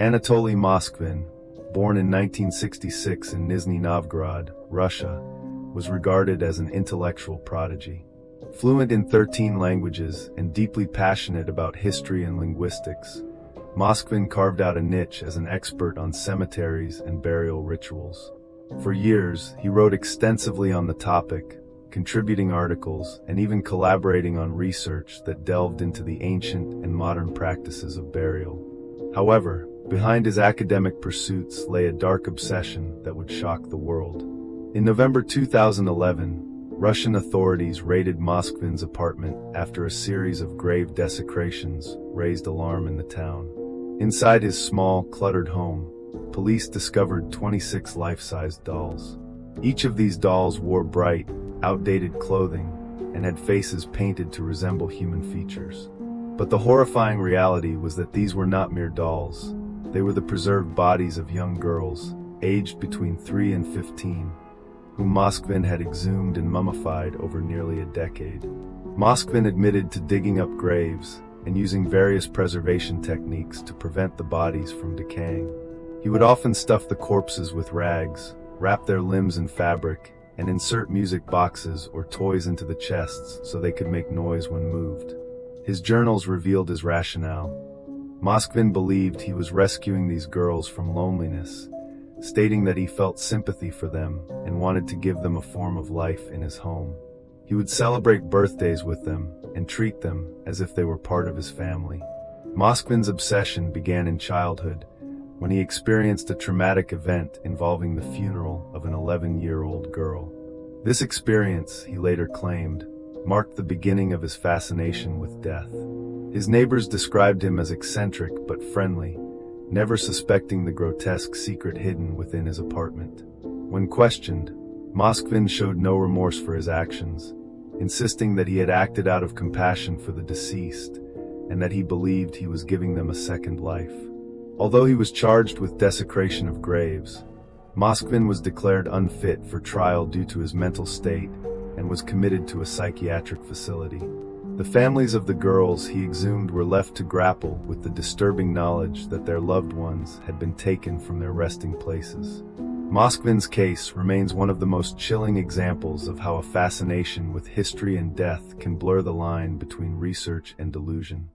Anatoly Moskvin, born in 1966 in Nizhny Novgorod, Russia, was regarded as an intellectual prodigy. Fluent in 13 languages and deeply passionate about history and linguistics, Moskvin carved out a niche as an expert on cemeteries and burial rituals. For years, he wrote extensively on the topic, contributing articles and even collaborating on research that delved into the ancient and modern practices of burial. However, behind his academic pursuits lay a dark obsession that would shock the world. In November 2011, Russian authorities raided Moskvin's apartment after a series of grave desecrations raised alarm in the town. Inside his small, cluttered home, police discovered 26 life-sized dolls. Each of these dolls wore bright, outdated clothing and had faces painted to resemble human features. But the horrifying reality was that these were not mere dolls. They were the preserved bodies of young girls, aged between 3 and 15, whom Moskvin had exhumed and mummified over nearly a decade. Moskvin admitted to digging up graves and using various preservation techniques to prevent the bodies from decaying. He would often stuff the corpses with rags, wrap their limbs in fabric, and insert music boxes or toys into the chests so they could make noise when moved. His journals revealed his rationale. Moskvin believed he was rescuing these girls from loneliness, stating that he felt sympathy for them and wanted to give them a form of life in his home. He would celebrate birthdays with them and treat them as if they were part of his family. Moskvin's obsession began in childhood, when he experienced a traumatic event involving the funeral of an 11-year-old girl. This experience, he later claimed, marked the beginning of his fascination with death. His neighbors described him as eccentric but friendly, never suspecting the grotesque secret hidden within his apartment. When questioned, Moskvin showed no remorse for his actions, insisting that he had acted out of compassion for the deceased and that he believed he was giving them a second life. Although he was charged with desecration of graves, Moskvin was declared unfit for trial due to his mental state and was committed to a psychiatric facility. The families of the girls he exhumed were left to grapple with the disturbing knowledge that their loved ones had been taken from their resting places. Moskvin's case remains one of the most chilling examples of how a fascination with history and death can blur the line between research and delusion.